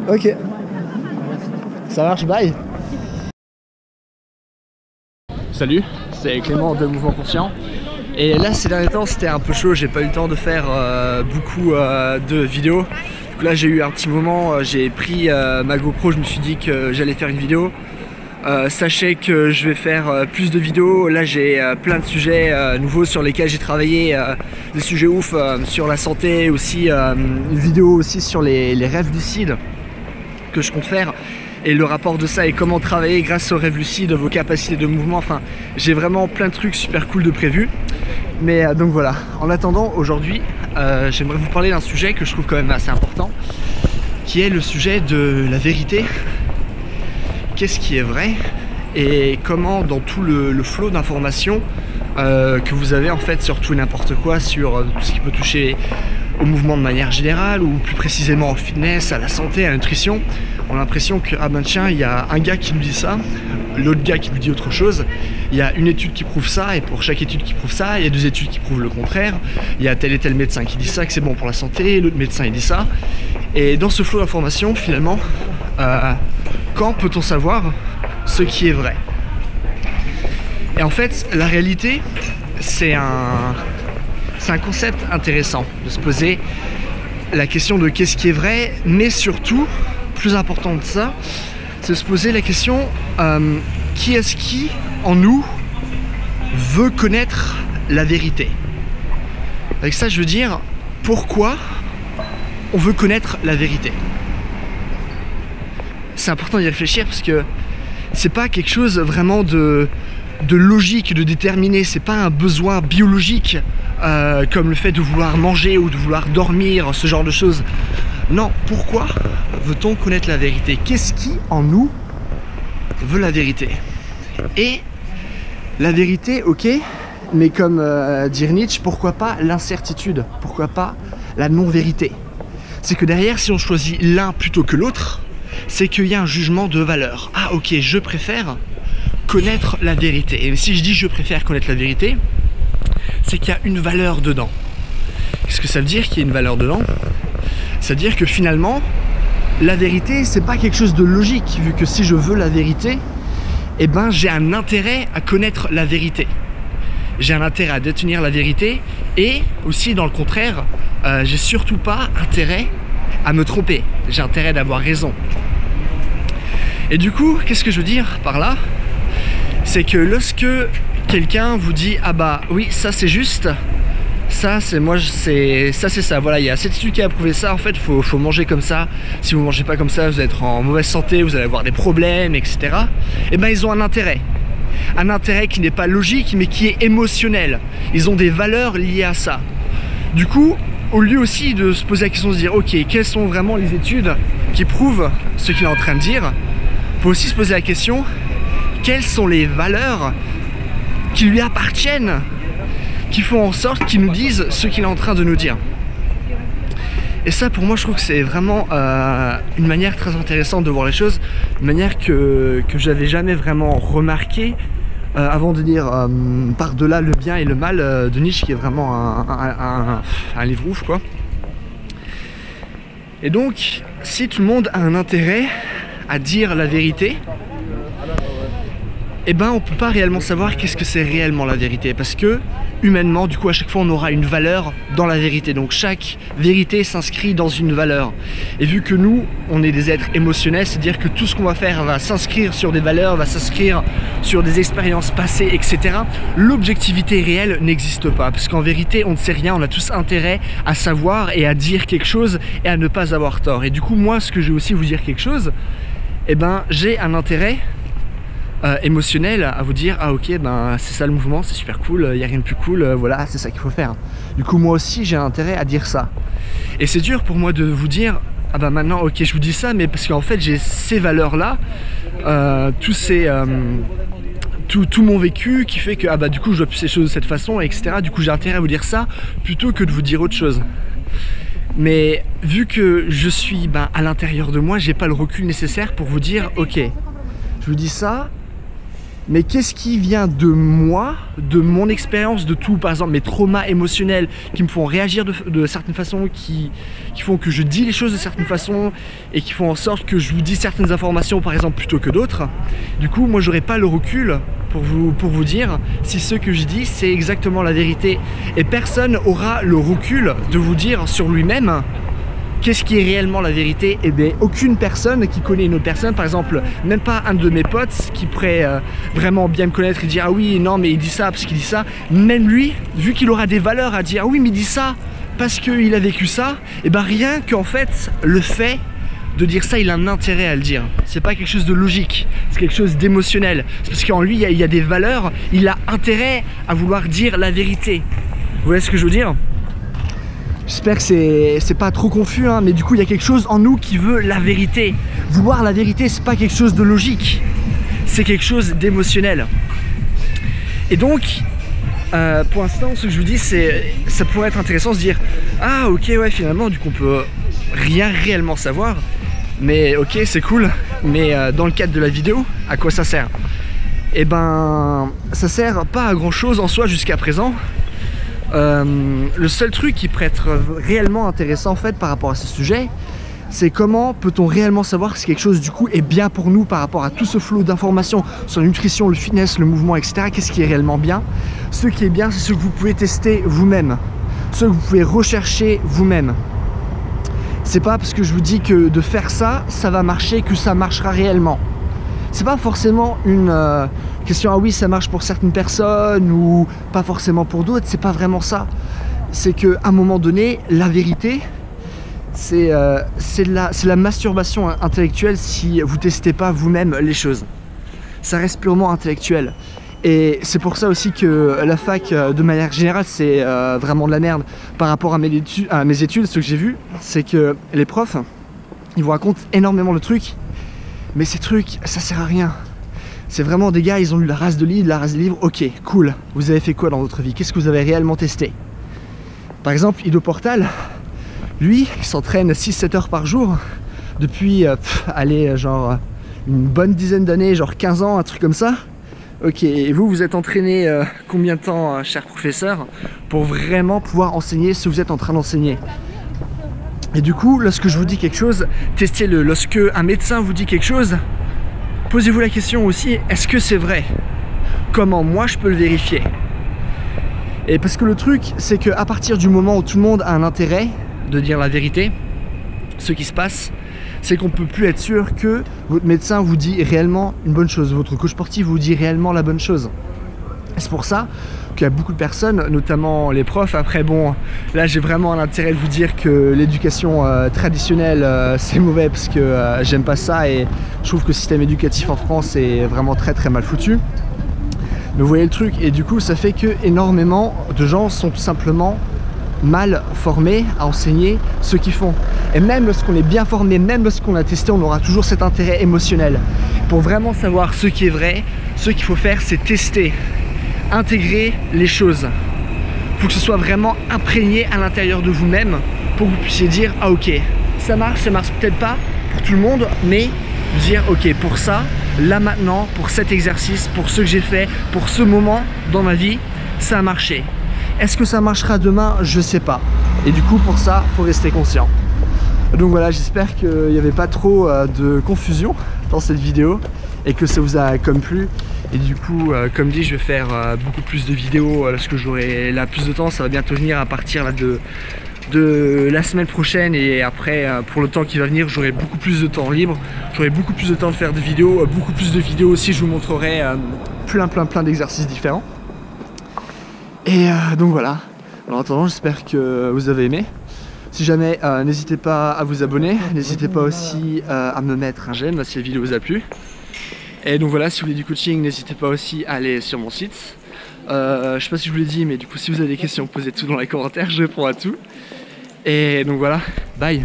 Ok. Ça marche, bye. Salut, c'est Clément de Mouvement Conscient. Et là ces derniers temps c'était un peu chaud, j'ai pas eu le temps de faire beaucoup de vidéos. Du coup là j'ai eu un petit moment, j'ai pris ma GoPro, je me suis dit que j'allais faire une vidéo. Sachez que je vais faire plus de vidéos. Là j'ai plein de sujets nouveaux sur lesquels j'ai travaillé, des sujets ouf sur la santé, aussi une vidéo aussi sur les rêves lucides que je compte faire et le rapport de ça et comment travailler grâce aux rêves lucides, vos capacités de mouvement. Enfin j'ai vraiment plein de trucs super cool de prévus. Mais donc voilà, en attendant aujourd'hui j'aimerais vous parler d'un sujet que je trouve quand même assez important, qui est le sujet de la vérité. Qu'est-ce qui est vrai et comment dans tout le flot d'informations que vous avez en fait sur tout et n'importe quoi, sur tout ce qui peut toucher au mouvement de manière générale ou plus précisément au fitness, à la santé, à la nutrition, on a l'impression que ah ben tiens, il y a un gars qui nous dit ça, l'autre gars qui nous dit autre chose, il y a une étude qui prouve ça et pour chaque étude qui prouve ça, il y a deux études qui prouvent le contraire, il y a tel et tel médecin qui dit ça, que c'est bon pour la santé, l'autre médecin il dit ça, et dans ce flot d'informations finalement, quand peut-on savoir ce qui est vrai? Et en fait, la réalité, c'est un concept intéressant de se poser la question de qu'est-ce qui est vrai, mais surtout, plus important de ça, c'est de se poser la question qui est-ce qui, en nous, veut connaître la vérité? Avec ça, je veux dire, pourquoi on veut connaître la vérité? C'est important d'y réfléchir parce que c'est pas quelque chose vraiment de logique, de déterminé, c'est pas un besoin biologique comme le fait de vouloir manger ou de vouloir dormir, ce genre de choses. Non, pourquoi veut-on connaître la vérité? Qu'est-ce qui en nous veut la vérité? Et la vérité, ok, mais comme dit Nietzsche, pourquoi pas l'incertitude? Pourquoi pas la non-vérité? C'est que derrière, si on choisit l'un plutôt que l'autre, c'est qu'il y a un jugement de valeur. Ah ok, je préfère connaître la vérité. Et si je dis je préfère connaître la vérité, c'est qu'il y a une valeur dedans. Qu'est-ce que ça veut dire qu'il y a une valeur dedans? Ça veut dire que finalement, la vérité, c'est pas quelque chose de logique, vu que si je veux la vérité, eh ben j'ai un intérêt à connaître la vérité. J'ai un intérêt à détenir la vérité, et aussi dans le contraire, j'ai surtout pas intérêt à me tromper. J'ai intérêt d'avoir raison. Et du coup, qu'est-ce que je veux dire par là? C'est que lorsque quelqu'un vous dit ah bah oui, ça c'est juste, ça c'est moi, c'est ça, voilà, il y a cette étude qui a prouvé ça, en fait faut manger comme ça, si vous mangez pas comme ça vous allez être en mauvaise santé, vous allez avoir des problèmes, etc. Et ben ils ont un intérêt qui n'est pas logique mais qui est émotionnel. Ils ont des valeurs liées à ça. Du coup, au lieu aussi de se poser la question de se dire ok, quelles sont vraiment les études qui prouvent ce qu'il est en train de dire, il faut aussi se poser la question, quelles sont les valeurs qui lui appartiennent, qui font en sorte qu'il nous dise ce qu'il est en train de nous dire. Et ça pour moi je trouve que c'est vraiment une manière très intéressante de voir les choses, une manière que j'avais jamais vraiment remarqué avant de dire par-delà le bien et le mal de Nietzsche, qui est vraiment un livre ouf quoi. Et donc si tout le monde a un intérêt à dire la vérité, eh ben on peut pas réellement savoir qu'est-ce que c'est réellement la vérité, parce que humainement du coup à chaque fois on aura une valeur dans la vérité, donc chaque vérité s'inscrit dans une valeur. Et vu que nous on est des êtres émotionnels, c'est à dire que tout ce qu'on va faire va s'inscrire sur des valeurs, va s'inscrire sur des expériences passées, etc. L'objectivité réelle n'existe pas, parce qu'en vérité on ne sait rien, on a tous intérêt à savoir et à dire quelque chose et à ne pas avoir tort. Et du coup moi ce que je vais aussi vous dire quelque chose, eh ben j'ai un intérêt émotionnel à vous dire ah ok ben c'est ça le mouvement, c'est super cool, il n'y a rien de plus cool, voilà c'est ça qu'il faut faire. Du coup moi aussi j'ai intérêt à dire ça. Et c'est dur pour moi de vous dire ah bah maintenant ok je vous dis ça, mais parce qu'en fait j'ai ces valeurs là, tout mon vécu qui fait que ah bah du coup je dois plus ces choses de cette façon, etc. Du coup j'ai intérêt à vous dire ça plutôt que de vous dire autre chose. Mais vu que je suis à l'intérieur de moi, j'ai pas le recul nécessaire pour vous dire ok je vous dis ça, mais qu'est-ce qui vient de moi, de mon expérience, de tout, par exemple mes traumas émotionnels qui me font réagir de certaines façons, qui font que je dis les choses de certaines façons et qui font en sorte que je vous dis certaines informations par exemple plutôt que d'autres. Du coup moi j'aurais pas le recul pour vous dire si ce que je dis c'est exactement la vérité, et personne aura le recul de vous dire sur lui-même qu'est-ce qui est réellement la vérité. Et bien aucune personne qui connaît une autre personne, par exemple même pas un de mes potes qui pourrait vraiment bien me connaître et dire ah oui non mais il dit ça parce qu'il dit ça, même lui vu qu'il aura des valeurs à dire ah oui mais il dit ça parce qu'il a vécu ça, et ben rien qu'en fait le fait de dire ça il a un intérêt à le dire, c'est pas quelque chose de logique, c'est quelque chose d'émotionnel, c'est parce qu'en lui il y a des valeurs, il a intérêt à vouloir dire la vérité. Vous voyez ce que je veux dire? J'espère que c'est pas trop confus, hein, mais du coup il y a quelque chose en nous qui veut la vérité. Vouloir la vérité, c'est pas quelque chose de logique, c'est quelque chose d'émotionnel. Et donc, pour l'instant, ce que je vous dis, c'est ça pourrait être intéressant de se dire ah ok ouais finalement du coup on peut rien réellement savoir, mais ok c'est cool, mais dans le cadre de la vidéo, à quoi ça sert? Et ben ça sert pas à grand chose en soi jusqu'à présent. Le seul truc qui pourrait être réellement intéressant en fait par rapport à ce sujet, c'est comment peut-on réellement savoir si quelque chose du coup est bien pour nous par rapport à tout ce flot d'informations sur la nutrition, le fitness, le mouvement, etc. Qu'est-ce qui est réellement bien? Ce qui est bien, c'est ce que vous pouvez tester vous-même, ce que vous pouvez rechercher vous-même. C'est pas parce que je vous dis que de faire ça, ça va marcher, que ça marchera réellement. C'est pas forcément une question, ah oui ça marche pour certaines personnes ou pas forcément pour d'autres, c'est pas vraiment ça. C'est qu'à un moment donné, la vérité, c'est la masturbation intellectuelle si vous testez pas vous-même les choses. Ça reste purement intellectuel. Et c'est pour ça aussi que la fac, de manière générale, c'est vraiment de la merde. Par rapport à mes études, ce que j'ai vu, c'est que les profs, ils vous racontent énormément de trucs, mais ces trucs, ça sert à rien. C'est vraiment des gars, ils ont lu la race de livres, ok, cool. Vous avez fait quoi dans votre vie? Qu'est-ce que vous avez réellement testé? Par exemple, Ido Portal, lui, il s'entraîne 6-7 heures par jour depuis, allez, genre une bonne dizaine d'années, genre 15 ans, un truc comme ça. Ok, et vous, vous êtes entraîné combien de temps, cher professeur, pour vraiment pouvoir enseigner ce que vous êtes en train d'enseigner? Et du coup, lorsque je vous dis quelque chose, testez-le. Lorsque un médecin vous dit quelque chose, posez-vous la question aussi, est-ce que c'est vrai? Comment moi je peux le vérifier? Et parce que le truc, c'est qu'à partir du moment où tout le monde a un intérêt de dire la vérité, ce qui se passe, c'est qu'on ne peut plus être sûr que votre médecin vous dit réellement une bonne chose, votre coach sportif vous dit réellement la bonne chose. C'est pour ça qu'il y a beaucoup de personnes, notamment les profs. Après bon, là j'ai vraiment un intérêt de vous dire que l'éducation traditionnelle c'est mauvais parce que j'aime pas ça et je trouve que le système éducatif en France est vraiment très mal foutu. Mais vous voyez le truc, et du coup ça fait que énormément de gens sont tout simplement mal formés à enseigner ce qu'ils font. Et même lorsqu'on est bien formé, même lorsqu'on a testé, on aura toujours cet intérêt émotionnel. Pour vraiment savoir ce qui est vrai, ce qu'il faut faire c'est tester, intégrer les choses. Il faut que ce soit vraiment imprégné à l'intérieur de vous-même pour que vous puissiez dire ah ok, ça marche peut-être pas pour tout le monde, mais dire ok, pour ça, là maintenant, pour cet exercice, pour ce que j'ai fait, pour ce moment dans ma vie, ça a marché. Est-ce que ça marchera demain? Je sais pas. Et du coup pour ça, il faut rester conscient. Donc voilà, j'espère qu'il n'y avait pas trop de confusion dans cette vidéo et que ça vous a comme plu. Et du coup, comme dit, je vais faire beaucoup plus de vidéos lorsque j'aurai là plus de temps. Ça va bientôt venir à partir là, de la semaine prochaine, et après pour le temps qui va venir, j'aurai beaucoup plus de temps libre. J'aurai beaucoup plus de temps de faire des vidéos, beaucoup plus de vidéos aussi. Je vous montrerai plein d'exercices différents. Et donc voilà. En attendant, j'espère que vous avez aimé. Si jamais, n'hésitez pas à vous abonner. N'hésitez pas aussi à me mettre un j'aime si la vidéo vous a plu. Et donc voilà, si vous voulez du coaching, n'hésitez pas aussi à aller sur mon site. Je sais pas si je vous l'ai dit, mais du coup si vous avez des questions, posez tout dans les commentaires, je réponds à tout. Et donc voilà, bye.